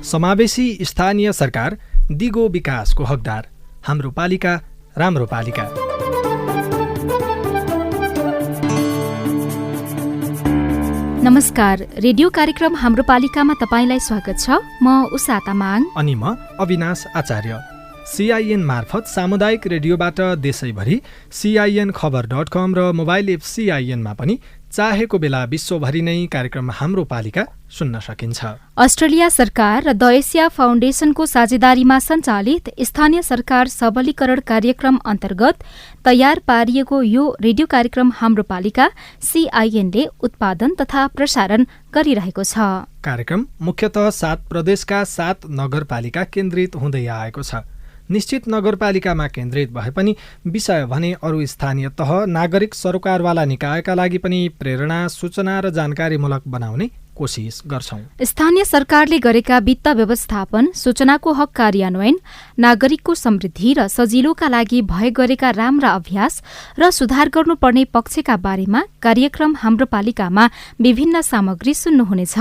समावेशी स्थानीय सरकार दिगो विकासको हकदार। हाम्रो पालिका राम्रो पालिका। नमस्कार, रेडियो कार्यक्रम हाम्रो पालिकामा तपाईंलाई स्वागत छ। म उषा तामाङ अनि म अविनाश आचार्य। CIN मार्फत सामुदायिक रेडियोबाट देशैभरि CINखबर.com र मोबाइल एप CINमा पनि चाहेको बेला विश्वभरि नै कार्यक्रम हाम्रो पालिका सुन्न सकिन्छ। अस्ट्रेलिया सरकार र द एसिया फाउन्डेसनको साझेदारीमा सञ्चालित स्थानीय सरकार सबलीकरण कार्यक्रम अन्तर्गत तयार पारिएको यो रेडियो कार्यक्रम हाम्रो पालिका CINले उत्पादन तथा प्रसारण गरिरहेको छ। कार्यक्रम मुख्यतः 7 प्रदेशका 7 नगरपालिका केन्द्रित हुँदै आएको छ। निश्चित नगरपालिकामा केन्द्रित भए पनि विषय भने अरू स्थानीय तह, नागरिक सरोकारवाला निकायका लागि पनि प्रेरणा, सूचना र जानकारीमूलक बनाउने कोसिस गर्छौं। स्थानीय सरकारले गरेका वित्त व्यवस्थापन, सूचनाको हक कार्यान्वयन, नागरिकको समृद्धि र सजिलोका लागि भए गरेका राम्रा अभ्यास र सुधार गर्नुपर्ने पक्षका बारेमा कार्यक्रम हाम्रो पालिकामा विभिन्न सामग्री सुन्नुहुनेछ।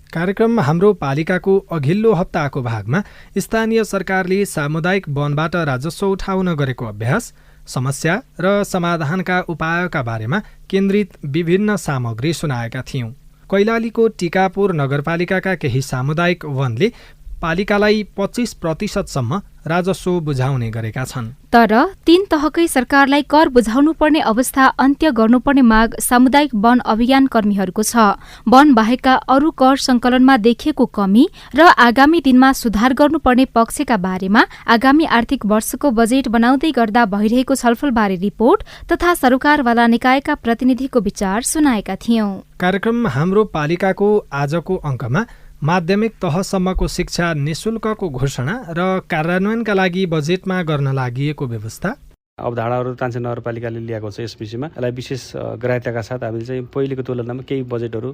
कार्यक्रम हाम्रो पालिकाको अघिल्लो हप्ताको भागमा स्थानीय सरकारले सामुदायिक वनबाट राजस्व उठाउन गरेको अभ्यास, समस्या र समाधानका उपायका बारेमा केन्द्रित विभिन्न सामग्री सुनाएका थियौं। कैलालीको टिकापुर नगरपालिकाका केही सामुदायिक वनले पालिकालाई 25% राजस्व बुझाउने गरेका छन्। तर 3 तहकै सरकारलाई कर बुझाउनुपर्ने अवस्था अन्त्य गर्नुपर्ने माग सामुदायिक वन अभियान कर्मीहरूको छ। वन बाहेकका अरू कर संकलनमा देखिएको कमी र आगामी दिनमा सुधार गर्नुपर्ने पक्षका बारेमा आगामी आर्थिक वर्षको बजेट बनाउँदै गर्दा भइरहेको छलफलबारे रिपोर्ट तथा सरकारवाला निकायका प्रतिनिधिको विचार सुनाएका थियौं। कार्यक्रम हाम्रो पालिकाको आजको अङ्कमा माध्यमिक तहसम्मको शिक्षा निशुल्कको घोषणा र कार्यान्वयनका लागि बजेटमा गर्न लागि व्यवस्था, अवधारणाहरू तानसेन नगरपालिकाले ल्याएको छ। यस विषयमा यसलाई विशेष ग्राह्यताका साथ हामीले चाहिँ पहिलेको तुलनामा केही बजेटहरू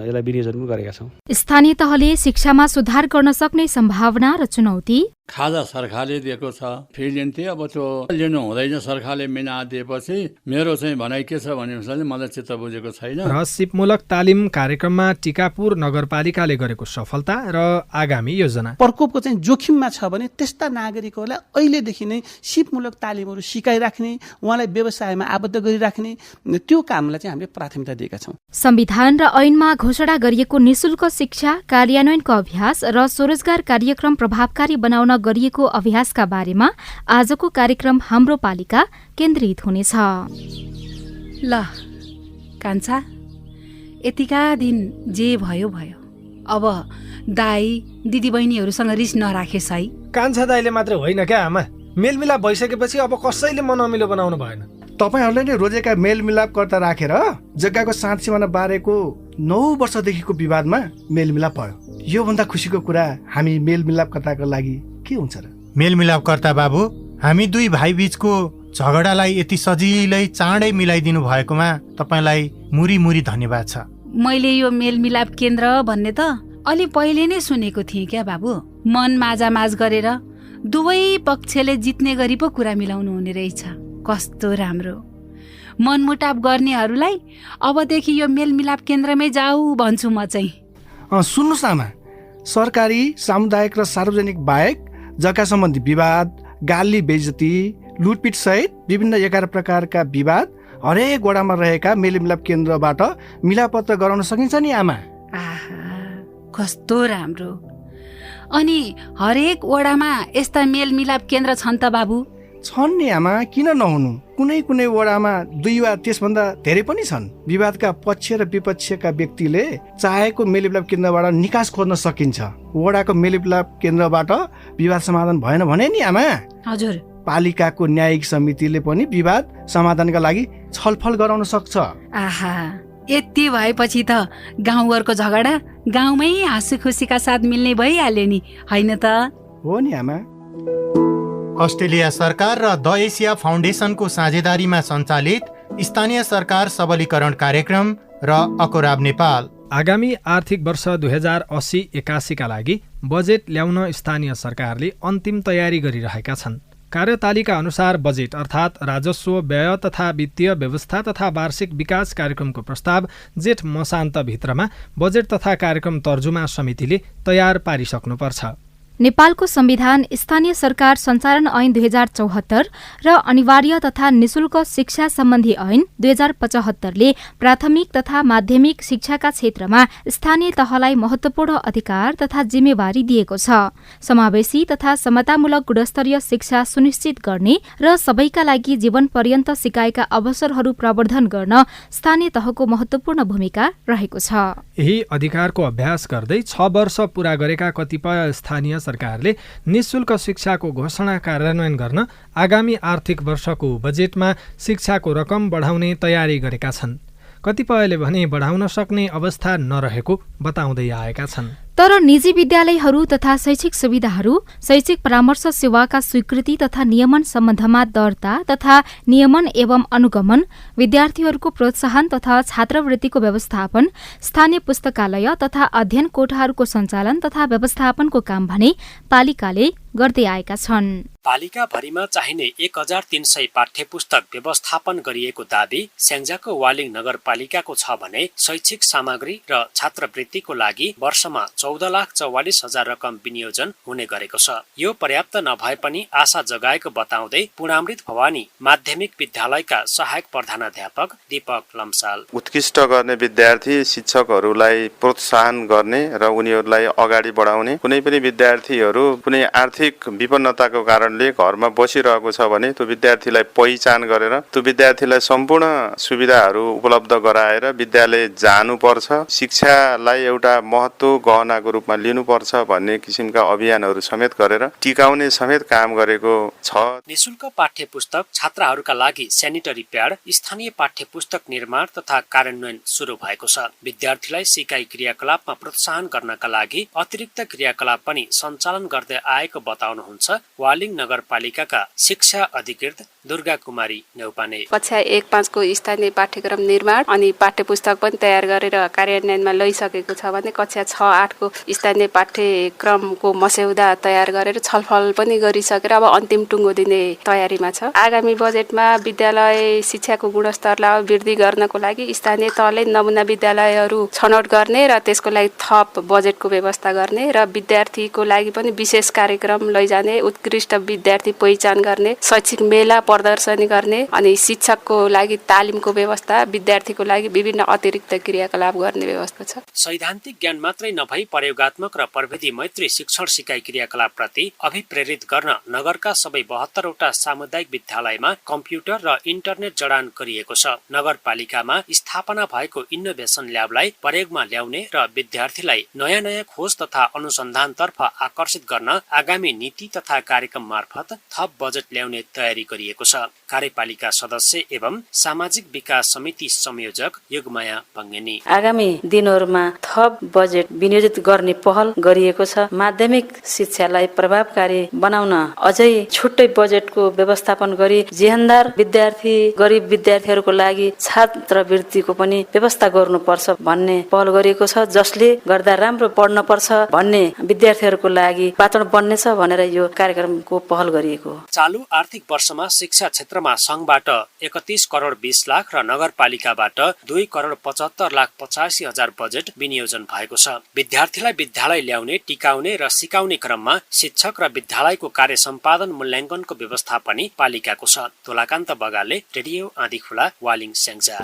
यसलाई विनियोजन पनि गरेका छौँ। स्थानीय तहले शिक्षामा सुधार गर्न सक्ने सम्भावना र चुनौती। खाजा सरकारले दिएको छ, फी लिन्थे, अब त्यो लिनु हुँदैन। सरकारले मिना दिएपछि मेरो चाहिँ भनाइ के छ भन्ने मलाई चित्त बुझेको छैन। र सिपमूलक तालिम कार्यक्रममा टिकापुर नगरपालिकाले गरेको सफलता र आगामी योजना। प्रकोपको चाहिँ जोखिममा छ भने त्यस्ता नागरिकहरूलाई अहिलेदेखि नै सिपमूलक तालिमहरू सिकाइराख्ने, उहाँलाई व्यवसायमा आबद्ध गरिराख्ने, त्यो कामलाई चाहिँ हामीले प्राथमिकता दिएका छौँ। संविधान र ऐनमा घोषणा गरिएको निशुल्क शिक्षा कार्यान्वयनको अभ्यास र स्वरोजगार कार्यक्रम प्रभावकारी बनाउन गरिएको अभ्यासका बारेमा आजको कार्यक्रम हाम्रो पालिका केन्द्रित हुनेछ। ल कान्छा, यतिका दिन जे भयो भयो, अब दाई दिदीबहिनीहरूसँग रिस नराखेस् है। कान्छा दाइले मात्र होइन क्या आमा, मेलमिलाप भइसकेपछि अब कसैले मन अमिलो बनाउनु भएन। तपाईहरूले नै रोजेका मेलमिलापकर्ता राखेर जग्गाको साँध सिमाना बारेको 9 वर्षदेखिको विवादमा मेलमिलाप भयो। योभन्दा खुसीको कुरा हामी मेलमिलापकर्ताको लागि के हुन्छ र? मेलमिलापकर्ता बाबु, हामी दुई भाइ बीचको झगडालाई यति सजिलै चाँडै मिलाइदिनु भएकोमा तपाईँलाई मुरी मुरी धन्यवाद छ। मैले यो मेलमिलाप केन्द्र भन्ने त अलि पहिले नै सुनेको थिएँ क्या बाबु। मन माझामाझ गरेर दुवै पक्षले जित्ने गरी पो कुरा मिलाउनु हुने रहेछ। कस्तो राम्रो। मनमुटाव गर्नेहरूलाई अबदेखि यो मेलमिलाप केन्द्रमै जाऊ भन्छु म चाहिँ। सुन्नुहोस् न आमा, सरकारी, सामुदायिक र सार्वजनिक बाहेक जग्गा सम्बन्धी विवाद, गाली बेइज्जती, लुटपिट सहित विभिन्न 11 प्रकारका विवाद हरेक वडामा रहेका मेलमिलाप केन्द्रबाट मिलापत्र गराउन सकिन्छ नि आमा। आहा, कस्तो राम्रो। अनि हरेक वडामा यस्ता मेलमिलाप केन्द्र छन् त बाबु? छन् नि आमा, किन नहुनु। कुनै कुनै वडामा 2 वा त्यसभन्दा धेरै पनि छन्। विवादका पक्ष र विपक्षका व्यक्तिले चाहेको मेलमिलाप केन्द्रबाट निकास खोज्न सकिन्छ। वडाको मेलमिलाप केन्द्रबाट विवाद समाधान भएन भने नि आमा, हजुर, पालिकाको न्यायिक समितिले पनि विवाद समाधानका लागि छलफल गराउन सक्छ। आहा, यति भएपछि त गाउँघरको झगडा गाउँमै हाँसी खुसीका साथ मिल्ने भइहाल्यो नि, होइन त? हो नि आमा। अस्ट्रेलिया सरकार र द एसिया फाउन्डेसनको साझेदारीमा सञ्चालित स्थानीय सरकार सबलीकरण कार्यक्रम र अकोराब नेपाल। आगामी आर्थिक वर्ष 2080-81 का लागि बजेट ल्याउन स्थानीय सरकारले अन्तिम तयारी गरिरहेका छन्। कार्यतालिका अनुसार बजेट अर्थात् राजस्व, व्यय तथा वित्तीय व्यवस्था तथा वार्षिक विकास कार्यक्रमको प्रस्ताव जेठ मसान्तभित्रमा बजेट तथा कार्यक्रम तर्जुमा समितिले तयार पारिसक्नुपर्छ। नेपालको संविधान, स्थानीय सरकार सञ्चालन ऐन 2074 र अनिवार्य तथा निशुल्क शिक्षा सम्बन्धी ऐन 2075ले प्राथमिक तथा माध्यमिक शिक्षाका क्षेत्रमा स्थानीय तहलाई महत्वपूर्ण अधिकार तथा जिम्मेवारी दिएको छ। समावेशी तथा समतामूलक गुणस्तरीय शिक्षा सुनिश्चित गर्ने र सबैका लागि जीवन पर्यन्त सिकाइका अवसरहरू प्रवर्धन गर्न स्थानीय तहको महत्वपूर्ण भूमिका रहेको छ। यही अधिकारको अभ्यास गर्दै 6 वर्ष पूरा गरेका कतिपय स्थानीय सरकारले निशुल्क शिक्षाको घोषणा कार्यान्वयन गर्न आगामी आर्थिक वर्षको बजेटमा शिक्षाको रकम बढाउने तयारी गरेका छन्। कतिपयले भने बढाउन सक्ने अवस्था नरहेको बताउँदै आएका छन्। तर निजी विद्यालयहरू तथा शैक्षिक सुविधाहरू, शैक्षिक परामर्श सेवाका स्वीकृति तथा नियमन सम्बन्धमा दर्ता तथा नियमन एवं अनुगमन, विद्यार्थीहरूको प्रोत्साहन तथा छात्रवृत्तिको व्यवस्थापन, स्थानीय पुस्तकालय तथा अध्ययन कोठाहरूको सञ्चालन तथा व्यवस्थापनको काम भने पालिकाले गर्दै आएका छन्। पालिकाभरिमा चाहिने 1300 पाठ्यपुस्तक व्यवस्थापन गरिएको दाबी स्याङ्जाको वालिङ नगरपालिकाको छ भने शैक्षिक सामग्री र छात्रवृत्तिको लागि वर्षमा 14,44,000 रकम विनियोजन हुने गरेको छ। यो पर्याप्त नभए पनि आशा जगाएको बताउँदै पुणामृत भवानी माध्यमिक विद्यालयका सहायक प्रधानाध्यापक दीपक लम्साल, उत्कृष्ट गर्ने विद्यार्थी शिक्षकहरूलाई प्रोत्साहन गर्ने र उनीहरूलाई अगाडि बढाउने, कुनै पनि विद्यार्थीहरू कुनै आर्थिक विपन्नताको कारणले घरमा बसिरहेको छ भने त्यो विद्यार्थीलाई पहिचान गरेर त्यो विद्यार्थीलाई सम्पूर्ण सुविधाहरू उपलब्ध गराएर विद्यालय जानुपर्छ, शिक्षालाई एउटा महत्त्व गहनाको रूपमा लिनुपर्छ भन्ने किसिमका अभियानहरू समेत गरेर टिकाउने समेत काम गरेको छ। निशुल्क पाठ्यपुस्तक, छात्राहरूका लागि सेनिटरी प्याड, स्थानीय पाठ्यपुस्तक निर्माण तथा कार्यान्वयन सुरु भएको छ। विद्यार्थीलाई सिकाइ क्रियाकलापमा प्रोत्साहन गर्नका लागि अतिरिक्त क्रियाकलाप पनि सञ्चालन गर्दै आएको बताउनुहुन्छ वालिङ नगरपालिकाका शिक्षा अधिकृत दुर्गा कुमारी नेउपाने। कक्षा 1-5 को स्थानीय पाठ्यक्रम निर्माण अनि पाठ्यपुस्तक पनि तयार गरेर कार्यान्वयनमा लैसकेको छ भने कक्षा 6-8 को स्थानीय पाठ्यक्रमको मस्यौदा तयार गरेर छलफल पनि गरिसकेर अब अन्तिम टुङ्गो दिने तयारीमा छ। आगामी बजेटमा विद्यालय शिक्षाको गुणस्तरलाई वृद्धि गर्नको लागि स्थानीय तहले नमुना विद्यालयहरू छनौट गर्ने र त्यसको लागि थप बजेटको व्यवस्था गर्ने र विद्यार्थीको लागि पनि विशेष कार्यक्रम लैजाने, उत्कृष्ट विद्यार्थी पहिचान गर्ने, शैक्षिक मेला प्रदर्शनी गर्ने अनि शिक्षकको लागि तालिमको व्यवस्था, विद्यार्थीको लागि विभिन्न अतिरिक्त क्रियाकलाप गर्ने व्यवस्था छ। सैद्धान्तिक ज्ञान मात्रै नभई प्रयोगात्मक र प्रविधि मैत्री शिक्षण सिकाइ क्रियाकलाप प्रति अभिप्रेरित गर्न नगरका सबै 72 वटा सामुदायिक विद्यालयमा कम्प्युटर र इन्टरनेट जडान गरिएको छ। नगरपालिकामा स्थापना भएको इनोभेसन ल्याबलाई प्रयोगमा ल्याउने र विद्यार्थीलाई नयाँ नयाँ खोज तथा अनुसन्धानतर्फ आकर्षित गर्न आगामी नीति तथा कार्यक्रम मार्फत थप बजेट ल्याउने तयारी गरिएको छ। कार्यपालिका सदस्य एवं सामाजिक विकास समिति संयोजक युगमाया बङ्गेनी, आगामी दिनहरूमा थप बजेट विनियोजित गर्ने पहल गरिएको छ। माध्यमिक शिक्षालाई प्रभावकारी बनाउन अझै छुट्टै बजेटको व्यवस्थापन गरी जेहेन्दार विद्यार्थी, गरिब विद्यार्थीहरूको लागि छात्रवृत्तिको पनि व्यवस्था गर्नुपर्छ भन्ने पहल गरिएको छ, जसले गर्दा राम्रो पढ्न पर्छ भन्ने विद्यार्थीहरूको लागि वातावरण बन्नेछ भनेर यो कार्यक्रमको पहल गरिएको हो। चालु आर्थिक वर्षमा शिक्षा क्षेत्रमा संघबाट 31 करोड 20 लाख र नगरपालिकाबाट 2 करोड 75 लाख 85 हजार बजेट विनियोजन भएको छ। विद्यार्थीलाई विद्यालय ल्याउने, टिकाउने र सिकाउने क्रममा शिक्षक र विद्यालयको कार्य सम्पादन मूल्याङ्कनको व्यवस्था पनि पालिकाको छ। तुलाकान्त बगालले, रेडियो आँधीखुला, वालिङ स्याङ्जा।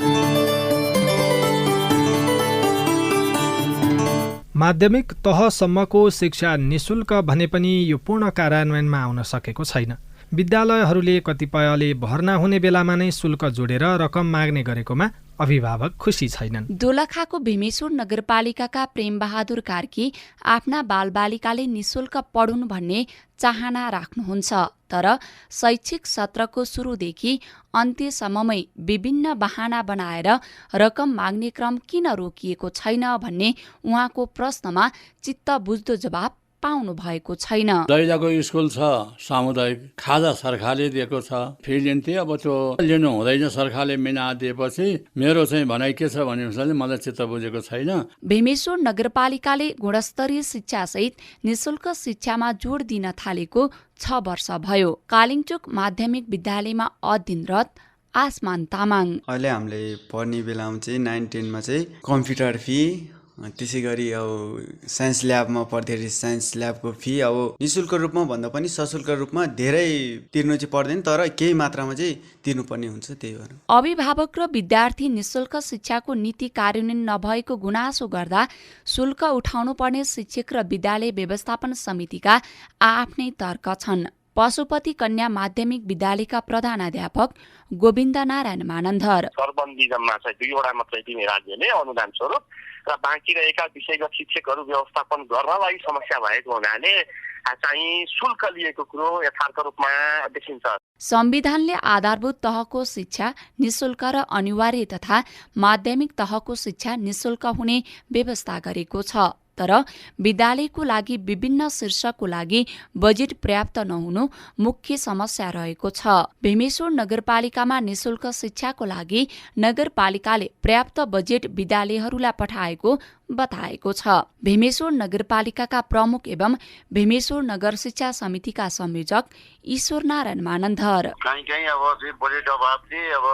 माध्यमिक तहसम्मको शिक्षा निशुल्क भने पनि यो पूर्ण कार्यान्वयनमा आउन सकेको छैन। विद्यालयहरूले कतिपयले भर्ना हुने बेलामा नै शुल्क जोडेर रकम माग्ने गरेकोमा अभिभावक खुसी छैनन्। दोलखाको भीमेश्वर नगरपालिकाका प्रेमबहादुर कार्की आफ्ना बालबालिकाले निशुल्क पढुन् भन्ने चाहना राख्नुहुन्छ, तर शैक्षिक सत्रको सुरुदेखि अन्त्यसम्ममै विभिन्न बहाना बनाएर रकम माग्ने क्रम किन रोकिएको छैन भन्ने उहाँको प्रश्नमा चित्त बुझ्दो जवाब पाउनु भएको छैन। दैलाको स्कुल छ, सामुदायिक खाजा सरकारले दिएको छ, फी लिन्थे, अब त्यो लिनु हुँदैन। सरकारले मिना दिएपछि मेरो चाहिँ भनाइ के छ भने मलाई चित्त बुझेको छैन। भीमेश्वर नगरपालिकाले गुणस्तरीय शिक्षा सहित निशुल्क शिक्षामा जोड दिन थालेको 6 वर्ष भयो। कालिङचोक माध्यमिक विद्यालयमा अध्ययनरत आसमान तामाङ, अहिले हामीले पढ्ने बेलामा चाहिँ 9-10मा चाहिँ कम्प्युटर फी, त्यसै गरी अब साइन्स ल्याबमा पढ्दाखेरि साइन्स ल्याबको फी अब निशुल्क रूपमा भन्दा पनि सशुल्क रूपमा धेरै तिर्नु चाहिँ पर्दैन, तर केही मात्रामा चाहिँ तिर्नुपर्ने हुन्छ। त्यही भएर अभिभावक र विद्यार्थी निशुल्क शिक्षाको नीति कार्यान्वयन नभएको गुनासो गर्दा शुल्क उठाउनु पर्ने शिक्षक र विद्यालय व्यवस्थापन समितिका आफ्नै तर्क छन्। पशुपति कन्या माध्यमिक विद्यालयका प्रधानाध्यापक गोविन्द नारायण मानन्धर, सरबन्दिजममा चाहिँ 2वटा मात्रै दिने राज्यले अनुदान स्वरूप र बाँकी रहेका विषयगत शिक्षकहरू व्यवस्थापन गर्नलाई समस्या भएको हुनाले चाहिँ शुल्क लिएको कुरो यथार्थ रूपमा देखिन्छ। संविधानले आधारभूत तहको शिक्षा निशुल्क र अनिवार्य तथा माध्यमिक तहको शिक्षा निशुल्क हुने व्यवस्था गरेको छ, तर विद्यालयको लागि विभिन्न शीर्षकको लागि बजेट पर्याप्त नहुनु मुख्य समस्या रहेको छ। भीमेश्वर नगरपालिकामा निशुल्क शिक्षाको लागि नगरपालिकाले पर्याप्त बजेट विद्यालयहरूलाई पठाएको बताएको छ। भीमेश्वर नगरपालिकाका प्रमुख एवं भीमेश्वर नगर शिक्षा समितिका संयोजक ईश्वर नारायण मानन्धर, कहीँ अब चाहिँ बजेट अभावले अब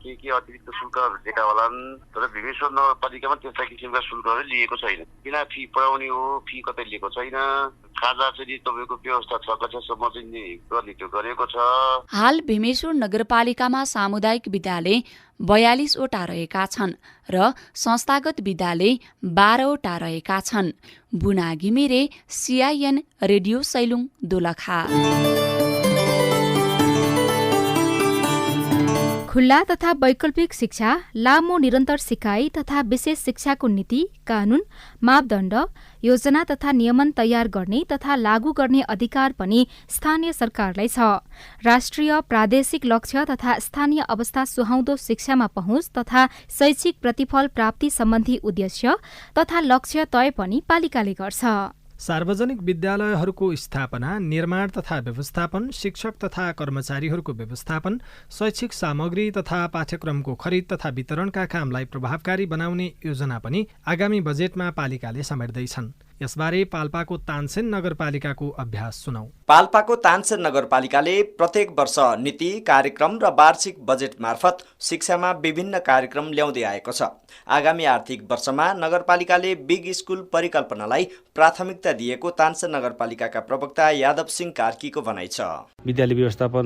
के अतिरिक्त शुल्कहरू दिएका होलान्, तर भीमेश्वर नगरपालिकामा त्यस्ता किसिमका शुल्कहरू लिएको छैन। किन फी पढाउने हो, फी कतै लिएको छैन। खाजा चाहिँ तपाईँको व्यवस्था 6 कक्षासम्म चाहिँ गर्ने त्यो गरेको छ। हाल भीमेश्वर नगरपालिकामा सामुदायिक विद्यालय 42 वटा रहेका छन् र संस्थागत विद्यालय 12 वटा रहेका छन्। बुना घिमिरे, CIN रेडियो सैलुङ, दोलखा। खुल्ला तथा वैकल्पिक शिक्षा, लामो निरन्तर सिकाइ तथा विशेष शिक्षाको नीति, कानून, मापदण्ड, योजना तथा नियमन तयार गर्ने तथा लागू गर्ने अधिकार पनि स्थानीय सरकारलाई छ। राष्ट्रिय प्रादेशिक लक्ष्य तथा स्थानीय अवस्था सुहाउँदो शिक्षामा पहुँच तथा शैक्षिक प्रतिफल प्राप्ति सम्बन्धी उद्देश्य तथा लक्ष्य तय पनि पालिकाले गर्छ। सार्वजनिक विद्यालयहरूको स्थापना, निर्माण तथा व्यवस्थापन, शिक्षक तथा कर्मचारीहरूको व्यवस्थापन, शैक्षिक सामग्री तथा पाठ्यक्रमको खरिद तथा वितरणका कामलाई प्रभावकारी बनाउने योजना पनि आगामी बजेटमा पालिकाले समेट्दैछन्। यसबारे पाल्पाको तानसेन नगरपालिकाको अभ्यास सुनौ। पाल्पाको तानसेन नगरपालिकाले प्रत्येक वर्ष नीति, कार्यक्रम र वार्षिक बजेट मार्फत शिक्षामा विभिन्न कार्यक्रम ल्याउँदै आएको छ। आगामी आर्थिक वर्षमा नगरपालिकाले बिग स्कुल परिकल्पनालाई प्राथमिकता दिएको तानसेन नगरपालिकाका प्रवक्ता यादव सिंह कार्कीको भनाइ छ। विद्यालय व्यवस्थापन,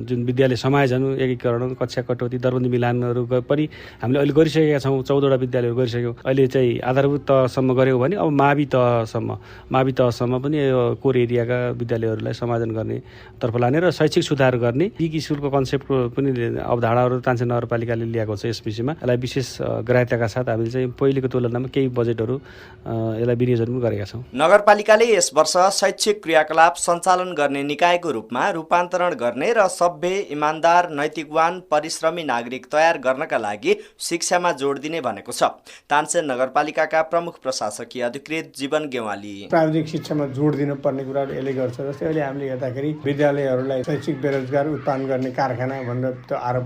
जुन विद्यालय समायोजन, एकीकरण, कक्षा कटौती, दरबन्दी मिलानहरू पनि हामीले अहिले गरिसकेका छौँ। 14वटा विद्यालयहरू गरिसक्यौँ। अहिले चाहिँ आधारभूत तहसम्म गऱ्यौँ भने अब मावि तहसम्म पनि कोर एरियाका विद्यालयहरूलाई समायोजन गर्ने तर्फ लाने र शैक्षिक सुधार गर्ने बिग स्कुलको कन्सेप्ट पनि अवधारणाहरू तानसेन नगरपालिकाले ल्याएको छ। यस विषयमा यसलाई विशेष ग्राह्यताका साथ हामीले चाहिँ पहिलेको तुलनामा केही बजेटहरू यसलाई विनियोजन पनि गरेका छौँ। नगरपालिकाले यस वर्ष शैक्षिक क्रियाकलाप सञ्चालन गर्ने निकायको रूपमा रूपान्तरण गर्ने र सभ्य, इमान्दार, नैतिकवान, परिश्रमी नागरिक तयार गर्नका लागि शिक्षामा जोड दिने भनेको छ। तानसेन नगरपालिकाका प्रमुख प्रशासकीय अधिकृत जीवन गेवाली, प्राविधिक शिक्षामा जोड दिनुपर्ने कुराहरू यसले गर्छ। जस्तै अहिले हामीले हेर्दाखेरि विद्यालयहरूलाई शैक्षिक बेरोजगार उत्पादन गर्ने कारखाना भनेर त्यो आरोप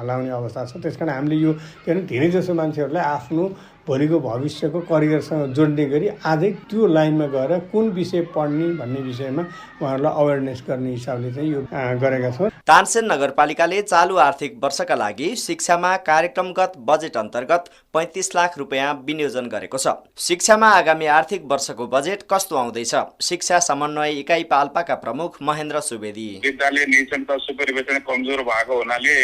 लाउने अवस्था छ। त्यसकारण हामीले यो के भने धेरै जसो मान्छेहरूलाई आफ्नो भोलिको भविष्यको करियरसँग जोड्ने गरी आजै त्यो लाइनमा गएर कुन विषय पढ्ने भन्ने विषयमा उहाँहरूलाई अवेरनेस गर्ने हिसाबले चाहिँ यो गरेका छौँ। तानसेन नगरपालिकाले चालु आर्थिक वर्षका लागि शिक्षामा कार्यक्रमगत बजेट अन्तर्गत 35 लाख रुपियाँ विनियोजन गरेको छ। शिक्षामा आगामी आर्थिक वर्षको बजेट कस्तो आउँदैछ? शिक्षा समन्वय इकाइ पाल्पाका प्रमुख महेन्द्र सुवेदी, विद्यालय निरीक्षण सुपरभिजन कमजोर भएको हुनाले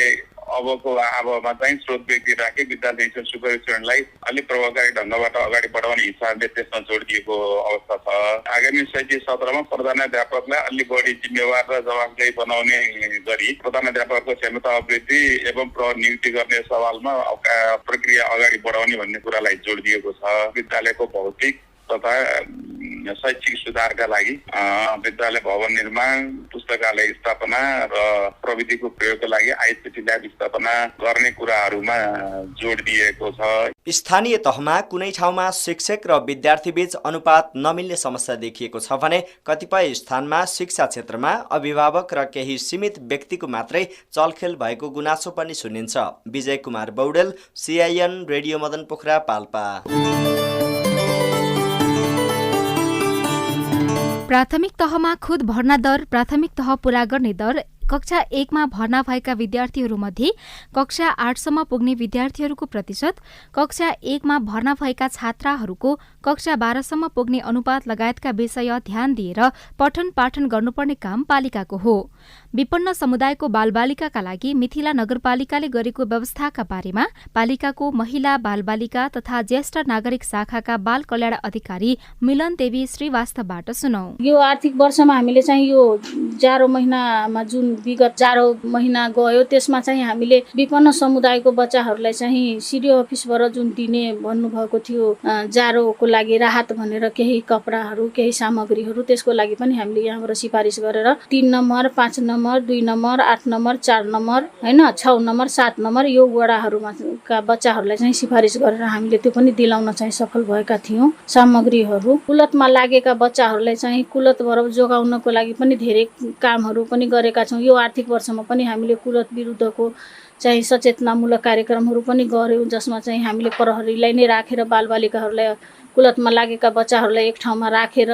अबको आबोमा चाहिँ स्रोत व्यक्ति राखे विद्यालय निरीक्षण सुपरभिजनलाई अलिक प्रभावकारी ढङ्गबाट अगाडि बढाउने हिसाबले त्यसमा जोड दिएको अवस्था छ। आगामी शैक्षिक सत्रमा प्रधानाध्यापकलाई अलि बढी जिम्मेवार र जवाफदेही बनाउने गरी प्रधानाध्यापकको क्षमता अभिवृद्धि एवं नियुक्ति गर्ने सवालमा प्रक्रिया अगाडि बढाउने भन्ने कुरालाई जोड दिएको छ। विद्यालयको भौतिक तथा शैक्षिक सुधारका लागि विद्यालय भवन निर्माण, पुस्तकालय स्थापना र प्रविधिको प्रयोगका लागि आइसिटी ल्याब स्थापना गर्ने कुराहरूमा जोड दिएको छ। स्थानीय तहमा कुनै ठाउँमा शिक्षक र विद्यार्थीबीच अनुपात नमिल्ने समस्या देखिएको छ भने कतिपय स्थानमा शिक्षा क्षेत्रमा अभिभावक र केही सीमित व्यक्तिको मात्रै चलखेल भएको गुनासो पनि सुनिन्छ। Vijay Kumar Baudel, CIN radio Madanpokhara, Palpa. प्राथमिक तहमा खुद भर्ना दर, प्राथमिक तह पूरा गर्ने दर, कक्षा 1 मा भर्ना भएका विद्यार्थीहरूमध्ये कक्षा 8 सम्म पुग्ने विद्यार्थीहरूको प्रतिशत, कक्षा 1 मा भर्ना भएका छात्राहरूको कक्षा 12 सम्म पुग्ने अनुपात लगायतका विषय ध्यान दिएर पठन पाठन गर्नुपर्ने काम पालिकाको हो। विपन्न समुदायको बालबालिकाका लागि मिथिला नगरपालिकाले गरेको व्यवस्थाका बारेमा पालिकाको महिला बालबालिका तथा ज्येष्ठ नागरिक शाखाका बाल कल्याण अधिकारी मिलन देवी श्रीवास्तवबाट सुनौ। यो आर्थिक वर्षमा हामीले चाहिँ यो जाडो महिनामा जुन विगत जाडो महिना गयो त्यसमा चाहिँ हामीले विपन्न समुदायको बच्चाहरूलाई चाहिँ सिडिओ अफिसबाट जुन दिने भन्नुभएको थियो जाडोको लागि राहत भनेर केही कपडाहरू, केही सामग्रीहरू, त्यसको लागि पनि हामीले यहाँबाट सिफारिस गरेर 3 number, 5 number, 2 number, 8 number, 4 number हैन 6 नम्बर, 7 नम्बर यो वडाहरूमा का बच्चाहरूलाई चाहिँ सिफारिस गरेर हामीले त्यो पनि दिलाउन चाहिँ सफल भएका थियौं। सामग्रीहरू कुलतमा लागेका बच्चाहरूलाई चाहिँ कुलतबाट जोगाउनको लागि पनि धेरै कामहरू पनि गरेका छौं। यो आर्थिक वर्षमा पनि हामीले कुलत विरुद्धको चाहिँ सचेतनामूलक कार्यक्रमहरू पनि गर्यौं, जसमा चाहिँ हामीले प्रहरीलाई नै राखेर बालबालिकाहरूलाई कुलतमा लागेका बच्चाहरूलाई एक ठाउँमा राखेर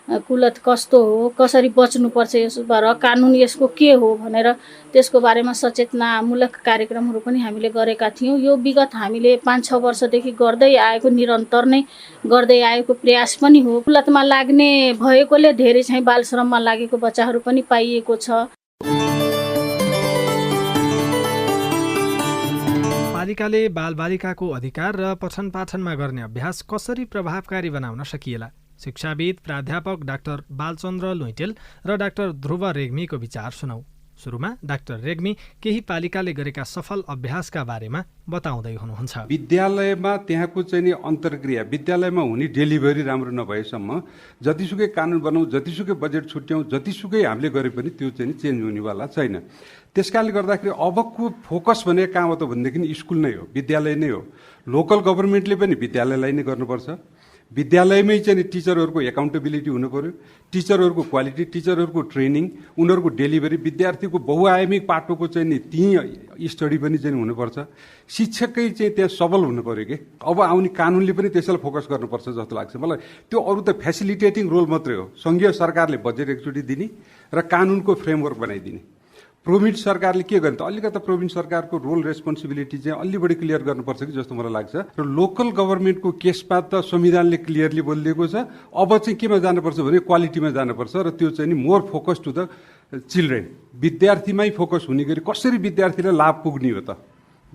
कुलत कस्तो हो, कसरी बच्नुपर्छ, यसबाट कानुन यसको के हो भनेर त्यसको बारेमा सचेतनामूलक कार्यक्रमहरू पनि हामीले गरेका थियौं। यो विगत हामीले 5-6 वर्षदेखि गर्दै आएको, निरन्तर नै गर्दै आएको प्रयास पनि हो। कुलतमा लाग्ने भएकोले धेरै चाहिँ बाल श्रममा लागेको बच्चाहरू पनि पाइएको छ। पालिकाले बालबालिकाको अधिकार र पठन पाठनमा गर्ने अभ्यास कसरी प्रभावकारी बनाउन सकिएला? शिक्षाविद प्राध्यापक डाक्टर बालचन्द्र लुइटेल र डाक्टर ध्रुव रेग्मीको विचार सुनौ। सुरुमा डाक्टर रेग्मी केही पालिकाले गरेका सफल अभ्यासका बारेमा बताउँदै हुनुहुन्छ। विद्यालयमा त्यहाँको चाहिँ नि अन्तर्क्रिया, विद्यालयमा हुने डेलिभरी राम्रो नभएसम्म जतिसुकै कानुन बनाऊ, जतिसुकै बजेट छुट्याउँ, जतिसुकै हामीले गरे पनि त्यो चाहिँ चेन्ज हुनेवाला छैन। त्यसकारणले गर्दाखेरि अबको फोकस भने कहाँ हो त भनेदेखि स्कुल नै हो, विद्यालय नै हो। लोकल गभर्मेन्टले पनि विद्यालयलाई नै गर्नुपर्छ। विद्यालयमै चाहिँ टिचरहरूको एकाउन्टेबिलिटी हुनु पर्यो, टिचरहरूको क्वालिटी, टिचरहरूको ट्रेनिङ, उनीहरूको डेलिभरी, विद्यार्थीको बहुआयामिक पाटोको चाहिँ नि त्यहीँ स्टडी पनि चाहिँ हुनुपर्छ। शिक्षकै चाहिँ त्यहाँ सबल हुनु पर्यो कि अब आउने कानुनले पनि त्यसैलाई फोकस गर्नुपर्छ जस्तो लाग्छ मलाई। त्यो अरू त फेसिलिटेटिङ रोल मात्रै हो। सङ्घीय सरकारले बजेट एकचोटि दिने र कानुनको फ्रेमवर्क बनाइदिने। प्रोभिन्स सरकारले के गर्ने त अलिकति प्रोभिन्स सरकारको रोल रेस्पोन्सिबिलिटी चाहिँ अलि बढी क्लियर गर्नुपर्छ कि जस्तो मलाई लाग्छ। र लोकल गभर्मेन्टको केसमा त संविधानले क्लियरली बोलिदिएको छ। अब चाहिँ केमा जानुपर्छ भने क्वालिटीमा जानुपर्छ र त्यो चाहिँ नि more focus to the children, विद्यार्थीमै फोकस हुने गरी कसरी विद्यार्थीलाई लाभ पुग्ने हो त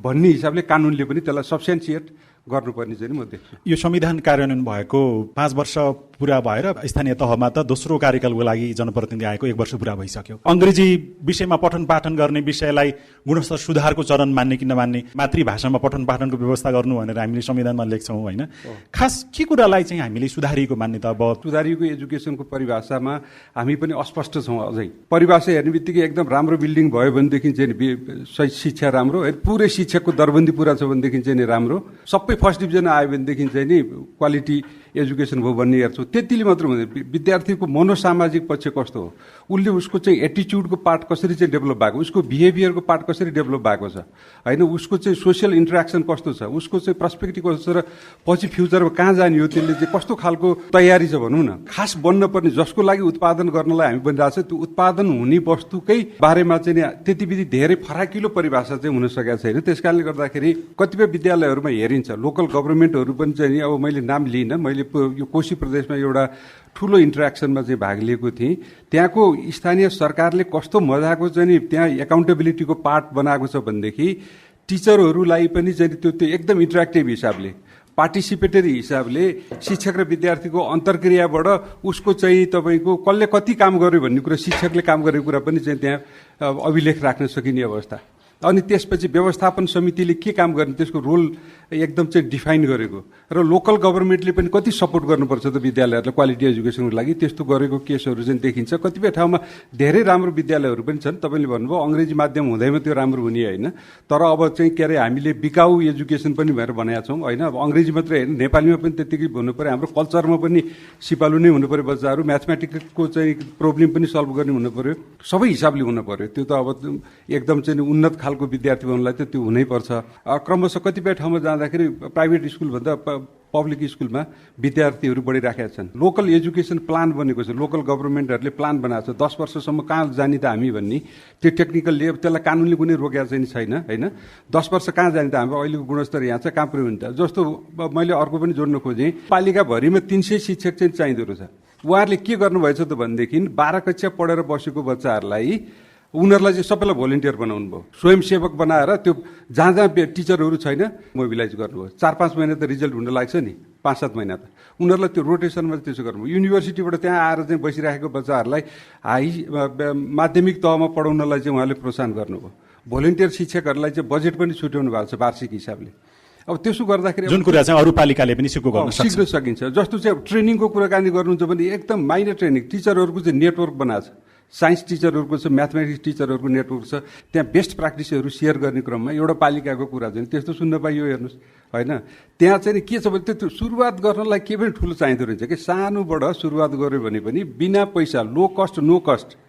भन्ने हिसाबले कानुनले पनि त्यसलाई सब्स्टेन्सिएट गर्नुपर्ने चाहिँ म देख्छु। यो संविधान कार्यान्वयन भएको 5 वर्ष पूरा भएर स्थानीय तहमा त दोस्रो कार्यकालको लागि जनप्रतिनिधि आएको 1 वर्ष पूरा भइसक्यो। अंग्रेजी विषयमा पठन पाठन गर्ने विषयलाई गुणस्तर सुधारको चरण मान्ने कि नमान्ने, मातृभाषामा पठन पाठनको व्यवस्था गर्नु भनेर हामीले संविधानमा लेख्छौँ होइन। खास के कुरालाई चाहिँ हामीले सुधारिएको मान्ने त? अब सुधारिएको एजुकेसनको परिभाषामा हामी पनि अस्पष्ट छौँ। अझै परिभाषा हेर्ने बित्तिकै एकदम राम्रो बिल्डिङ भयो भनेदेखि चाहिँ शिक्षा राम्रो, पुरै शिक्षाको दरबन्दी पुरा छ भनेदेखि चाहिँ राम्रो, सबै फर्स्ट डिभिजन आयो भनेदेखि चाहिँ नि क्वालिटी एजुकेसन भयो भन्ने हेर्छौँ। त्यतिले मात्र हुँदैन, विद्यार्थीको मनोसामाजिक पक्ष कस्तो हो, उसले उसको चाहिँ एटिच्युडको पार्ट कसरी चाहिँ डेभलप भएको, उसको बिहेभियरको पार्ट कसरी डेभलप भएको छ होइन, उसको चाहिँ सोसियल इन्टरेक्सन कस्तो छ, उसको चाहिँ पर्सपेक्टिभ कस्तो छ र पछि फ्युचरमा कहाँ जाने हो, त्यसले चाहिँ कस्तो खालको तयारी छ भनौँ न। खास बन्न पर्ने जसको लागि उत्पादन गर्नलाई हामी बनिरहेको छ त्यो उत्पादन हुने वस्तुकै बारेमा चाहिँ त्यति विधि धेरै फराकिलो परिभाषा चाहिँ हुन सकेको छैन। त्यसकारणले गर्दाखेरि कतिपय विद्यालयहरूमा हेरिन्छ, लोकल गभर्मेन्टहरू पनि चाहिँ अब मैले नाम लिइनँ, मैले यो कोशी प्रदेशमा एउटा ठुलो इन्टरेक्सनमा चाहिँ भाग लिएको थिएँ। त्यहाँको स्थानीय सरकारले कस्तो मजाको चाहिँ त्यहाँ एकाउन्टेबिलिटीको पार्ट बनाएको छ भनेदेखि टिचरहरूलाई पनि चाहिँ त्यो एकदम इन्टरेक्टिभ हिसाबले, पार्टिसिपेटरी हिसाबले शिक्षक र विद्यार्थीको अन्तर्क्रियाबाट उसको चाहिँ तपाईँको कसले कति काम गर्यो भन्ने कुरा, शिक्षकले काम गरेको कुरा पनि चाहिँ त्यहाँ अभिलेख राख्न सकिने अवस्था। अनि त्यसपछि व्यवस्थापन समितिले के काम गर्ने त्यसको रोल एकदम चाहिँ डिफाइन गरेको र लोकल गभर्मेन्टले पनि कति सपोर्ट गर्नुपर्छ त विद्यालयहरूलाई क्वालिटी एजुकेसनको लागि त्यस्तो गरेको केसहरू चाहिँ देखिन्छ। कतिपय ठाउँमा धेरै राम्रो विद्यालयहरू पनि छन्। तपाईँले भन्नुभयो अङ्ग्रेजी माध्यम हुँदैमा त्यो राम्रो हुने होइन, तर अब चाहिँ के अरे हामीले बिकाउ एजुकेसन पनि भनेर भनेका छौँ होइन। अब अङ्ग्रेजी मात्रै होइन, नेपालीमा पनि त्यत्तिकै हुनु पऱ्यो, हाम्रो कल्चरमा पनि सिपालु नै हुनु पऱ्यो बच्चाहरू, म्याथमेटिक्सको चाहिँ प्रब्लम पनि सल्भ गर्ने हुनु पऱ्यो, सबै हिसाबले हुनु पऱ्यो। त्यो त अब एकदम चाहिँ उन्नत खालको विद्यार्थी भन्नुलाई त त्यो हुनैपर्छ। क्रमशः कतिपय ठाउँमा जाँदाखेरि प्राइभेट स्कुलभन्दा पब्लिक स्कुलमा विद्यार्थीहरू बढिराखेका छन्। लोकल एजुकेसन प्लान बनेको छ, लोकल गभर्मेन्टहरूले प्लान बनाएको छ 10 वर्षसम्म कहाँ जाने त हामी भन्ने। त्यो टेक्निकलले त्यसलाई कानुनले कुनै रोकेको चाहिँ छैन होइन। 10 वर्ष कहाँ जाने त हाम्रो अहिलेको गुणस्तर यहाँ छ, कहाँ पुऱ्यो भने त। जस्तो मैले अर्को पनि जोड्न खोजेँ, पालिकाभरिमा 300 शिक्षक चाहिँ चाहिँदो रहेछ। उहाँहरूले के गर्नुभएछ त भनेदेखि 12 कक्षा पढेर बसेको बच्चाहरूलाई उनीहरूलाई चाहिँ सबैलाई भोलिन्टियर बनाउनु भयो, स्वयंसेवक बनाएर त्यो जहाँ जहाँ टिचरहरू छैन मोबिलाइज गर्नुभयो। 4-5 महिना त रिजल्ट हुन लाग्छ नि, 5-7 महिना त उनीहरूलाई त्यो रोटेसनमा त्यसो गर्नुभयो। युनिभर्सिटीबाट त्यहाँ आएर चाहिँ बसिरहेको बच्चाहरूलाई हाई माध्यमिक तहमा पढाउनलाई चाहिँ उहाँले प्रोत्साहन गर्नुभयो। भोलिन्टियर शिक्षकहरूलाई चाहिँ बजेट पनि छुट्याउनु भएको छ वार्षिक हिसाबले। अब त्यसो गर्दाखेरि जुन कुरा चाहिँ अरू पालिकाले पनि सिक्न सकिन्छ। जस्तो चाहिँ ट्रेनिङको कुराकानी गर्नुहुन्छ भने एकदम माइनर ट्रेनिङ, टिचरहरूको चाहिँ नेटवर्क बनाएको छ, साइन्स टिचरहरूको छ, म्याथमेटिक्स टिचरहरूको नेटवर्क छ, त्यहाँ बेस्ट प्र्याक्टिसहरू सेयर गर्ने क्रममा एउटा पालिकाको कुरा चाहिँ त्यस्तो सुन्न पाइयो हेर्नुहोस् होइन। त्यहाँ चाहिँ के छ भने त्यो सुरुवात गर्नलाई के पनि ठुलो चाहिँदो रहेछ कि सानोबाट सुरुवात गऱ्यो भने पनि बिना पैसा लो कस्ट नो कस्ट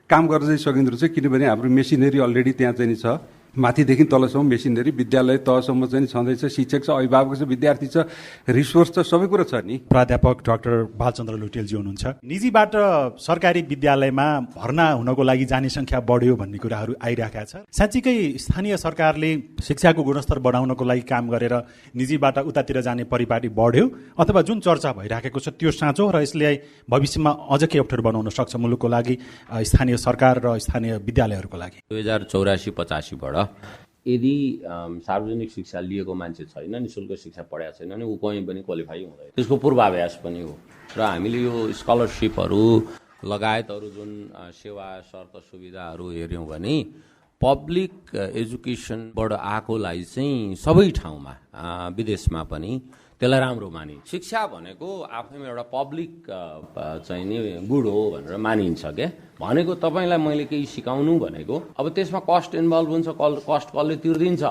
काम गर्न चाहिँ सकिँदो रहेछ। किनभने हाम्रो मेसिनरी अलरेडी त्यहाँ चाहिँ छ, माथिदेखि तलसम्म मेसिनरी, विद्यालय तहसम्म चाहिँ छँदैछ, शिक्षक छ, अभिभावक छ, विद्यार्थी छ, रिसोर्स छ, सबै कुरा छ नि। प्राध्यापक डाक्टर बालचन्द्र लुटेलजी हुनुहुन्छ। निजीबाट सरकारी विद्यालयमा भर्ना हुनको लागि जाने संख्या बढ्यो भन्ने कुराहरू आइरहेका छ। साँच्चीकै स्थानीय सरकारले शिक्षाको गुणस्तर बढाउनको लागि काम गरेर निजीबाट उतातिर जाने परिपाटी बढ्यो अथवा जुन चर्चा भइराखेको छ त्यो साँचो र यसले भविष्यमा अझ के अप्ठ्यारो बनाउन सक्छ मुलुकको लागि, स्थानीय सरकार र स्थानीय विद्यालयहरूको लागि? 2084-85बाट यदि सार्वजनिक शिक्षा लिएको मान्छे छैन, निःशुल्क शिक्षा पढाएको छैन भने ऊ कहीँ पनि क्वालिफाई हुँदैन। त्यसको पूर्वाभ्यास पनि हो र हामीले यो स्कलरसिपहरू लगायत अरू जुन सेवा शर्त सुविधाहरू हेऱ्यौँ भने पब्लिक एजुकेसनबाट आएकोलाई चाहिँ सबै ठाउँमा विदेशमा पनि त्यसलाई राम्रो मानिन्छ। शिक्षा भनेको आफैमा एउटा पब्लिक चाहिँ नि गुड हो भनेर मानिन्छ क्या। भनेको तपाईँलाई मैले केही सिकाउनु भनेको अब त्यसमा कस्ट इन्भल्भ हुन्छ, कस्ट कसले तिर्दिन्छ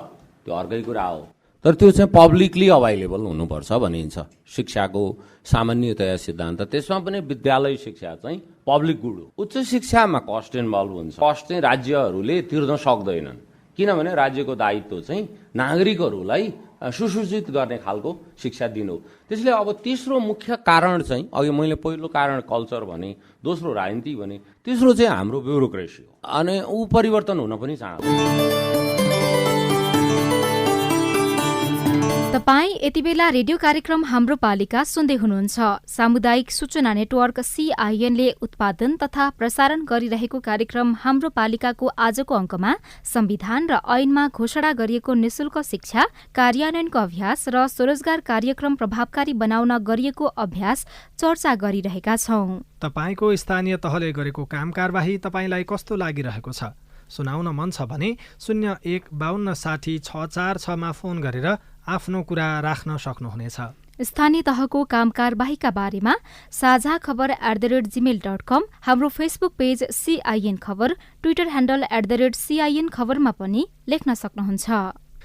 त्यो अर्कै कुरा हो, तर त्यो चाहिँ पब्लिकली अभाइलेबल हुनुपर्छ भनिन्छ शिक्षाको सामान्यतया सिद्धान्त। त्यसमा पनि विद्यालय शिक्षा चाहिँ पब्लिक गुड हो। उच्च शिक्षामा कस्ट इन्भल्भ हुन्छ, कस्ट चाहिँ राज्यहरूले तिर्न सक्दैनन् किनभने राज्यको दायित्व चाहिँ नागरिकहरूलाई सुसूचित गर्ने खालको शिक्षा दिनु हो। त्यसले अब तेस्रो मुख्य कारण चाहिँ अघि मैले पहिलो कारण कल्चर भने, दोस्रो राजनीति भने, तेस्रो चाहिँ हाम्रो ब्युरोक्रेसी हो अनि ऊ परिवर्तन हुन पनि चाहन्छ। तपाई यति बेला रेडियो कार्यक्रम हाम्रो पालिका सुन्दै हुनुहुन्छ। सामुदायिक सूचना नेटवर्क CIN-ले उत्पादन तथा प्रसारण गरिरहेको कार्यक्रम हाम्रो पालिकाको आजको अङ्कमा संविधान र ऐनमा घोषणा गरिएको निशुल्क शिक्षा कार्यान्वयनको अभ्यास र स्वरोजगार कार्यक्रम प्रभावकारी बनाउन गरिएको अभ्यास चर्चा गरिरहेका छौं। तपाईको स्थानीय तहले गरेको काम कारबाही तपाईलाई कस्तो लागिरहेको छ? सुनाउन मन छ भने 0152606646मा फोन गरेर आफ्नो कुरा राख्न सक्नुहुनेछ। स्थानीय तहको काम कारबाहीका बारेमा साझा खबर @gmail.com, हाम्रो फेसबुक पेज CIN खबर, ट्विटर ह्यान्डल @CIN खबरमा पनि लेख्न सक्नुहुन्छ।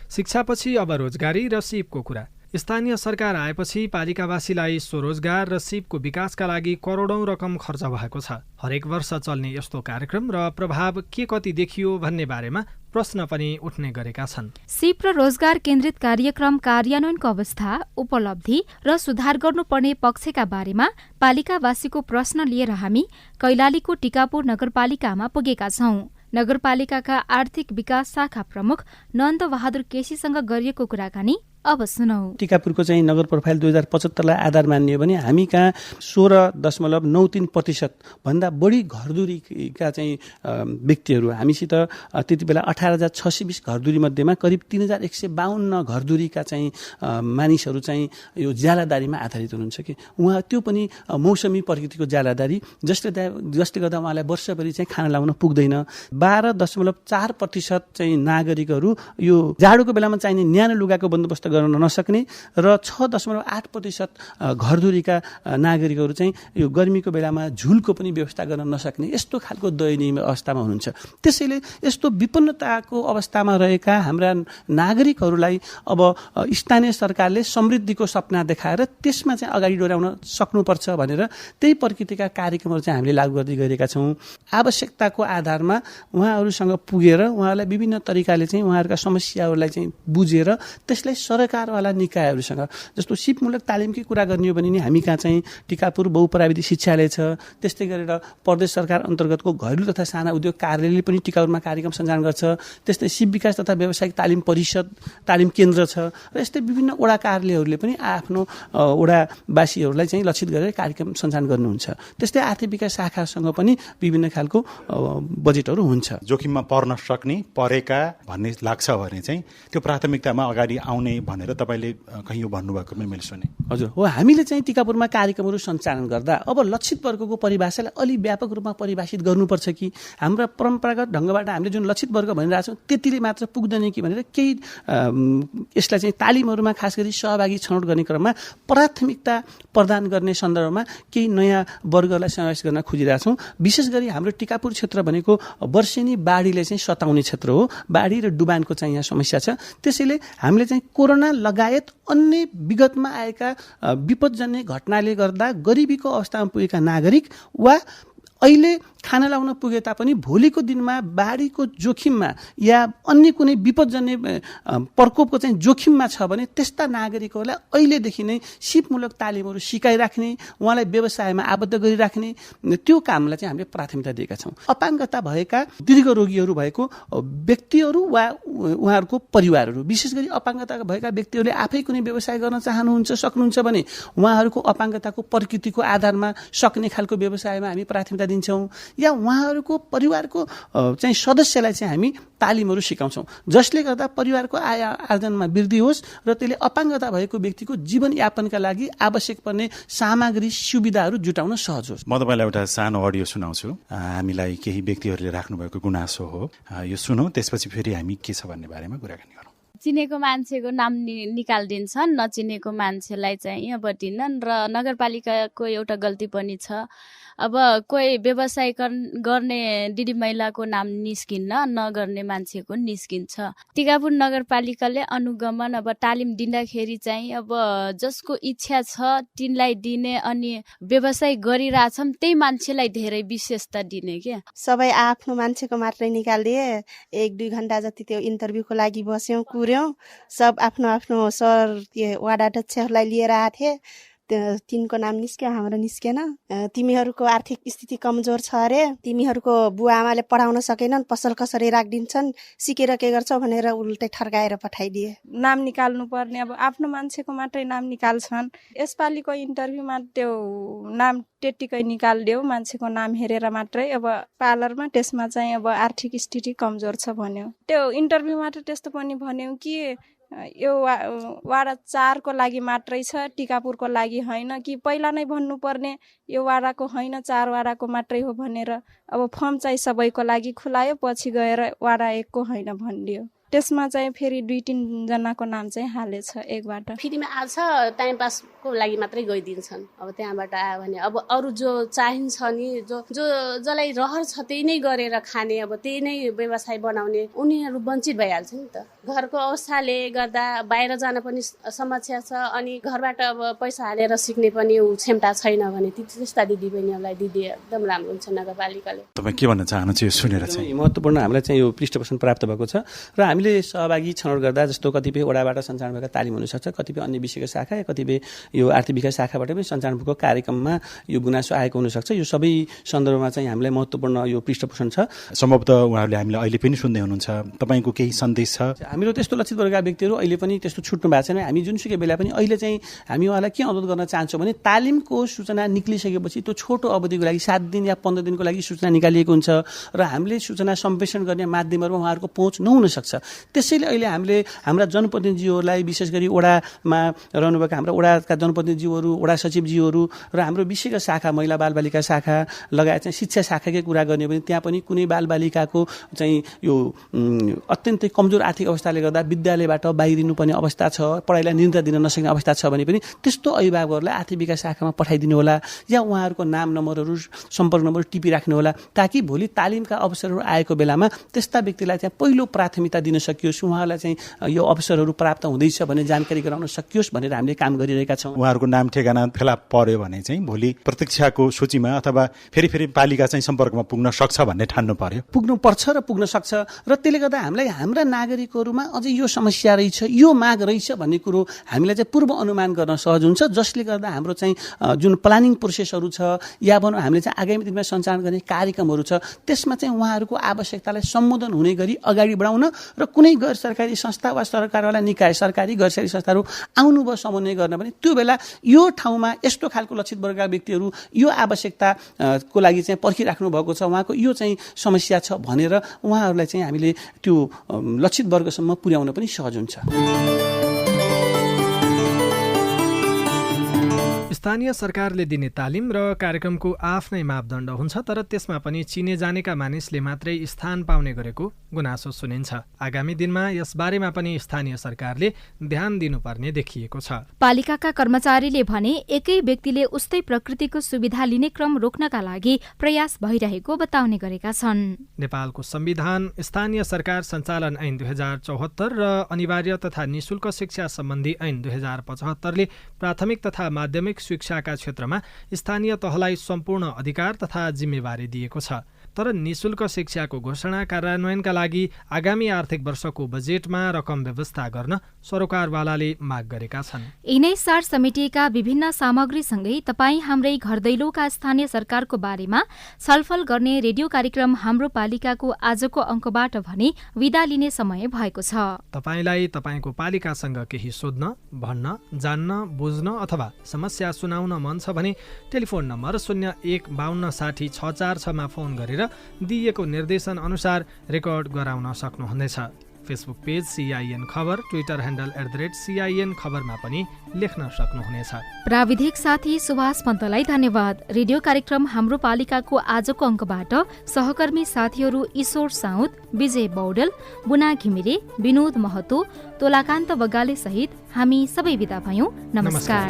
शिक्षापछि अब रोजगारी र सिपको कुरा। स्थानीय सरकार आएपछि पालिकावासीलाई स्वरोजगार र सिपको विकासका लागि करोडौं रकम खर्च भएको छ। हरेक वर्ष चल्ने यस्तो कार्यक्रम र प्रभाव के कति देखियो भन्ने बारेमा प्रश्न पनि उठ्ने गरेका छन्। सिप र रोजगार केन्द्रित कार्यक्रम कार्यान्वयनको अवस्था, उपलब्धि र सुधार गर्नुपर्ने पक्षका बारेमा पालिकावासीको प्रश्न लिएर हामी कैलालीको टिकापुर नगरपालिकामा पुगेका छौं। नगरपालिकाका आर्थिक विकास शाखा प्रमुख नन्द बहादुर केसीसँग गरिएको कुराकानी अब सुनौ। टिकापुरको चाहिँ नगर प्रोफाइल 2075लाई आधार मान्ने हो भने हामी कहाँ 16.93% भन्दा बढी घरधुरीका चाहिँ व्यक्तिहरू हामीसित त्यति बेला 18,620 घरधुरी मध्येमा करिब 3,152 घरधुरीका चाहिँ मानिसहरू चाहिँ यो ज्यालादारीमा आधारित हुनुहुन्छ कि उहाँ त्यो पनि मौसमी प्रकृतिको ज्यालादारी जसले गर्दा उहाँलाई वर्षभरि चाहिँ खाना लाउन पुग्दैन। 12.4% चाहिँ नागरिकहरू यो जाडोको बेलामा चाहिने न्यानो लुगाको बन्दोबस्त गर्न नसक्ने र 6.8% घरधुरीका नागरिकहरू चाहिँ यो गर्मीको बेलामा झुलको पनि व्यवस्था गर्न नसक्ने यस्तो खालको दयनीय अवस्थामा हुनुहुन्छ। त्यसैले यस्तो विपन्नताको अवस्थामा रहेका हाम्रा नागरिकहरूलाई अब स्थानीय सरकारले समृद्धिको सपना देखाएर त्यसमा चाहिँ अगाडि डोर्याउन सक्नुपर्छ भनेर त्यही प्रकृतिका कार्यक्रमहरू चाहिँ हामीले लागू गर्दै गरेका छौँ। आवश्यकताको आधारमा उहाँहरूसँग पुगेर उहाँहरूलाई विभिन्न तरिकाले चाहिँ उहाँहरूका समस्याहरूलाई चाहिँ बुझेर त्यसलाई सरकारवाला निकायहरूसँग जस्तो सिपमूलक तालिमकै कुरा गर्ने हो भने नि हामी कहाँ चाहिँ टिकापुर बहुप्राविधिक शिक्षालय छ। त्यस्तै गरेर प्रदेश सरकार अन्तर्गतको घरेलु तथा साना उद्योग कार्यालयले पनि टिकापुरमा कार्यक्रम सञ्चालन गर्छ। त्यस्तै सिप विकास तथा व्यावसायिक तालिम परिषद तालिम केन्द्र छ र यस्तै विभिन्न वडा कार्यालयहरूले पनि आफ्नो वडावासीहरूलाई चाहिँ लक्षित गरेर कार्यक्रम सञ्चालन गर्नुहुन्छ। त्यस्तै आर्थिक विकास शाखासँग पनि विभिन्न खालको बजेटहरू हुन्छ। जोखिममा पर्न सक्ने परेका भन्ने लाग्छ भने चाहिँ त्यो प्राथमिकतामा अगाडि आउने भनेर तपाईँले कहीँ भन्नुभएको पनि मैले सुने। हजुर हो, हामीले चाहिँ टिकापुरमा कार्यक्रमहरू सञ्चालन गर्दा अब लक्षित वर्गको परिभाषालाई अलि व्यापक रूपमा परिभाषित गर्नुपर्छ कि हाम्रा परम्परागत ढङ्गबाट हामीले जुन लक्षित वर्ग भनिरहेको छौँ त्यतिले मात्र पुग्दैन कि भनेर केही यसलाई चाहिँ तालिमहरूमा खास गरी सहभागी छनौट गर्ने क्रममा प्राथमिकता प्रदान गर्ने सन्दर्भमा केही नयाँ वर्गलाई समावेश गर्न खोजिरहेका छौँ। विशेष गरी हाम्रो टिकापुर क्षेत्र भनेको वर्षेनी बाढीले चाहिँ सताउने क्षेत्र हो। बाढी र डुबानको चाहिँ यहाँ समस्या छ। त्यसैले हामीले चाहिँ कोरोना लगायत अन्य विगतमा आएका विपदजन्य घटनाले गर्दा गरिबीको अवस्थामा पुगेका नागरिक वा अहिले खाना लाउन पुगे तापनि भोलिको दिनमा बाढीको जोखिममा या अन्य कुनै विपदजन्य प्रकोपको चाहिँ जोखिममा छ भने त्यस्ता नागरिकहरूलाई अहिलेदेखि नै सिपमूलक तालिमहरू सिकाइराख्ने, उहाँलाई व्यवसायमा आबद्ध गरिराख्ने त्यो कामलाई चाहिँ हामीले प्राथमिकता दिएका छौँ। अपाङ्गता भएका दीर्घ रोगीहरू भएको व्यक्तिहरू वा उहाँहरूको परिवारहरू, विशेष गरी अपाङ्गता भएका व्यक्तिहरूले आफै कुनै व्यवसाय गर्न चाहनुहुन्छ सक्नुहुन्छ भने उहाँहरूको अपाङ्गताको प्रकृतिको आधारमा सक्ने खालको व्यवसायमा हामी प्राथमिकता दिन्छौँ या उहाँहरूको परिवारको चाहिँ सदस्यलाई चाहिँ हामी तालिमहरू सिकाउँछौँ जसले गर्दा परिवारको आय आर्जनमा वृद्धि होस् र त्यसले अपाङ्गता भएको व्यक्तिको जीवनयापनका लागि आवश्यक पर्ने सामग्री सुविधाहरू जुटाउन सहज होस्। म तपाईँलाई एउटा सानो अडियो सुनाउँछु। हामीलाई केही व्यक्तिहरूले राख्नुभएको गुनासो हो, यो सुनौँ, त्यसपछि फेरि हामी के छ भन्ने बारेमा कुराकानी गरौँ। चिनेको मान्छेको नाम निकालिदिन्छन्, नचिनेको मान्छेलाई चाहिँ अब दिन्नन् र नगरपालिकाको एउटा गल्ती पनि छ। अब कोही व्यवसाय गर्ने दिदी महिलाको नाम निस्किन्न, नगर्ने मान्छेको निस्किन्छ। टिकापुर नगरपालिकाले अनुगमन अब तालिम दिँदाखेरि चाहिँ अब जसको इच्छा छ तिनलाई दिने अनि व्यवसाय गरिरहेछौँ त्यही मान्छेलाई धेरै विशेषता दिने क्या। सबै आफ्नो मान्छेको मात्रै निकालिदिए, 1-2 घन्टा जति त्यो इन्टरभ्यूको लागि बस्यौँ कुर्यौँ, सब आफ्नो आफ्नो सर वार्ड अध्यक्षहरूलाई लिएर आएको थिए। तिनको नाम निस्क्यो, हाम्रो निस्केन। तिमीहरूको आर्थिक स्थिति कमजोर छ अरे, तिमीहरूको बुवा आमाले पढाउन सकेनन्, पसल कसरी राखिदिन्छन्, सिकेर के गर्छौ भनेर उल्टै ठर्काएर पठाइदिए। नाम निकाल्नु पर्ने अब आफ्नो मान्छेको मात्रै नाम निकाल्छन्। यसपालिको इन्टरभ्यूमा त्यो नाम टेट्टिकै निकालिदियो, मान्छेको नाम हेरेर मात्रै। अब पार्लरमा त्यसमा चाहिँ अब आर्थिक स्थिति कमजोर छ भन्यो। त्यो इन्टरभ्यूमा त त्यस्तो पनि भन्यो कि यो वार्ड 4 को लागि मात्रै छ, टिकापुरको लागि होइन कि पहिला नै भन्नुपर्ने यो वार्डको होइन 4 वार्डको मात्रै हो भनेर। अब फर्म चाहिँ सबैको लागि खुलायो, पछि गएर वार्ड 1 को होइन भनिदियो। त्यसमा चाहिँ फेरि 2-3 जनाको नाम चाहिँ हालेछ एकबाट। फ्रीमा आउँछ, टाइम पासको लागि मात्रै गइदिन्छन्। अब त्यहाँबाट आयो भने अब अरू जो चाहिन्छ नि, जसलाई रहर छ त्यही नै गरेर खाने, अब त्यही नै व्यवसाय बनाउने, उनीहरू वञ्चित भइहाल्छ नि त। घरको अवस्थाले गर्दा बाहिर जान पनि समस्या छ, अनि घरबाट अब पैसा हालेर सिक्ने पनि क्षमता छैन भने त्यस्ता दिदीबहिनीहरूलाई दिदी एकदम राम्रो हुन्छ नगरपालिकाले। तपाईँ के भन्न चाहनुहुन्छ यो सुनेर चाहिँ? महत्त्वपूर्ण हामीलाई चाहिँ यो पृष्ठपोषण प्राप्त भएको छ र हामीले सहभागी छनौट गर्दा जस्तो कतिपय वडाबाट सञ्चालन भएका तालिम हुनसक्छ, कतिपय अन्य विषयको शाखा या कतिपय यो आर्थिक विकास शाखाबाट पनि सञ्चालन भएको कार्यक्रममा यो गुनासो आएको हुनसक्छ। यो सबै सन्दर्भमा चाहिँ हामीलाई महत्त्वपूर्ण यो पृष्ठपोषण छ। सम्भवतः उहाँहरूले हामीलाई अहिले पनि सुन्दै हुनुहुन्छ, तपाईँको केही सन्देश छ? हामीहरू त्यस्तो लक्षित वर्गका व्यक्तिहरू अहिले पनि त्यस्तो छुट्नु भएको छैन। हामी जुनसुकै बेला पनि अहिले चाहिँ हामी उहाँलाई के अनुरोध गर्न चाहन्छौँ भने तालिमको सूचना निक्लिसकेपछि त्यो छोटो अवधिको लागि 7 दिन या 15 दिनको लागि सूचना निकालिएको हुन्छ र हामीले सूचना सम्प्रेषण गर्ने माध्यमहरूमा उहाँहरूको पहुँच नहुन सक्छ। त्यसैले अहिले हामीले हाम्रा जनप्रतिनिधिहरूलाई विशेष गरी वडामा रहनुभएका हाम्रा वडाका जनप्रतिनिधिज्यूहरू, वडा सचिवज्यूहरू र हाम्रो विषयका शाखा महिला बालबालिका शाखा लगायत चाहिँ शिक्षा शाखाकै कुरा गर्ने भने त्यहाँ पनि कुनै बालबालिकाको चाहिँ यो अत्यन्तै कमजोर आर्थिक अवस्थाले गर्दा विद्यालयबाट बाहिरिनुपर्ने अवस्था छ, पढाइलाई निरन्तर दिन नसक्ने अवस्था छ भने पनि त्यस्तो अभिभावकहरूलाई आर्थिक विकास शाखामा पठाइदिनु होला या उहाँहरूको नाम नम्बरहरू सम्पर्क नम्बर टिपिराख्नु होला ताकि भोलि तालिमका अवसरहरू आएको बेलामा त्यस्ता व्यक्तिलाई त्यहाँ पहिलो प्राथमिकता दिन सकियोस्, उहाँहरूलाई चाहिँ यो अवसरहरू प्राप्त हुँदैछ भन्ने जानकारी गराउन सकियोस् भनेर हामीले काम गरिरहेका छौँ। उहाँहरूको नाम ठेगाना फेला पर्यो भने चाहिँ भोलि प्रतीक्षाको सूचीमा अथवा फेरि पालिका चाहिँ सम्पर्कमा पुग्न सक्छ भन्ने ठान्नु पर्यो। पुग्नु पर्छ र पुग्न सक्छ र त्यसले गर्दा हामीलाई हाम्रा नागरिकहरूमा अझै यो समस्या रहेछ, यो माग रहेछ भन्ने कुरो हामीलाई चाहिँ पूर्व अनुमान गर्न सहज हुन्छ, जसले गर्दा हाम्रो चाहिँ जुन प्लानिङ प्रोसेसहरू छ या भनौँ हामीले चाहिँ आगामी दिनमा सञ्चालन गर्ने कार्यक्रमहरू छ त्यसमा चाहिँ उहाँहरूको आवश्यकतालाई सम्बोधन हुने गरी अगाडि बढाउन र कुनै गैर सरकारी संस्था वा सरकारवाला निकाय, सरकारी गैर सरकारी संस्थाहरू आउनुभयो समन्वय गर्न भने त्यो बेला यो ठाउँमा यस्तो खालको लक्षित वर्गका व्यक्तिहरू यो आवश्यकताको लागि चाहिँ पर्खिराख्नु भएको छ, उहाँको यो चाहिँ समस्या छ भनेर उहाँहरूलाई चाहिँ हामीले त्यो लक्षित वर्गसम्म पुर्याउन पनि सहज हुन्छ। स्थानीय सरकारले दिने तालिम र कार्यक्रमको आफ्नै मापदण्ड हुन्छ, तर त्यसमा पनि चिने जानेका मानिसले मात्रै स्थान पाउने गरेको गुनासो सुनिन्छ। आगामी दिनमा यसबारेमा पनि स्थानीय सरकारले ध्यान दिनुपर्ने देखिएको छ। पालिकाका कर्मचारीले भने एकै व्यक्तिले उस्तै प्रकृतिको सुविधा लिने क्रम रोक्नका लागि प्रयास भइरहेको बताउने गरेका छन्। नेपालको संविधान, स्थानीय सरकार सञ्चालन ऐन 2074 र अनिवार्य तथा निशुल्क शिक्षा सम्बन्धी ऐन 2075 ले प्राथमिक तथा माध्यमिक शिक्षाका क्षेत्रमा स्थानीय तहलाई सम्पूर्ण अधिकार तथा जिम्मेवारी दिएको छ। तर निशुल्क शिक्षाको घोषणा कार्यान्वयनका लागि आगामी आर्थिक वर्षको बजेटमा रकम व्यवस्था गर्न सरोकारवालाले माग गरेका छन्। यिनै सार समेटिएका विभिन्न सामग्रीसँगै तपाईँ हाम्रै घर दैलोका स्थानीय सरकारको बारेमा छलफल गर्ने रेडियो कार्यक्रम हाम्रो पालिकाको आजको अङ्कबाट भने विदा लिने समय भएको छ। तपाईलाई तपाईँको पालिकासँग केही सोध्न, भन्न, जान्न, बुझ्न अथवा समस्या सुनाउन मन छ भने टेलिफोन नम्बर 015260 मा फोन गरेर दिइएको निर्देशन अनुसार रेकर्ड गराउन सक्नुहुनेछ। फेसबुक पेज CIN खबर, ट्विटर ह्यान्डल @CIN खबरमा पनि लेख्न सक्नुहुनेछ। प्राविधिक साथी सुभाष पन्तलाई धन्यवाद। रेडियो कार्यक्रम हाम्रो पालिकाको आजको अङ्कबाट सहकर्मी साथीहरू ईश्वर साउद, विजय बौडेल, बुना घिमिरे, विनोद महतो, तोलाकान्त बगाले सहित हामी सबै बिदा भयौं। नमस्कार।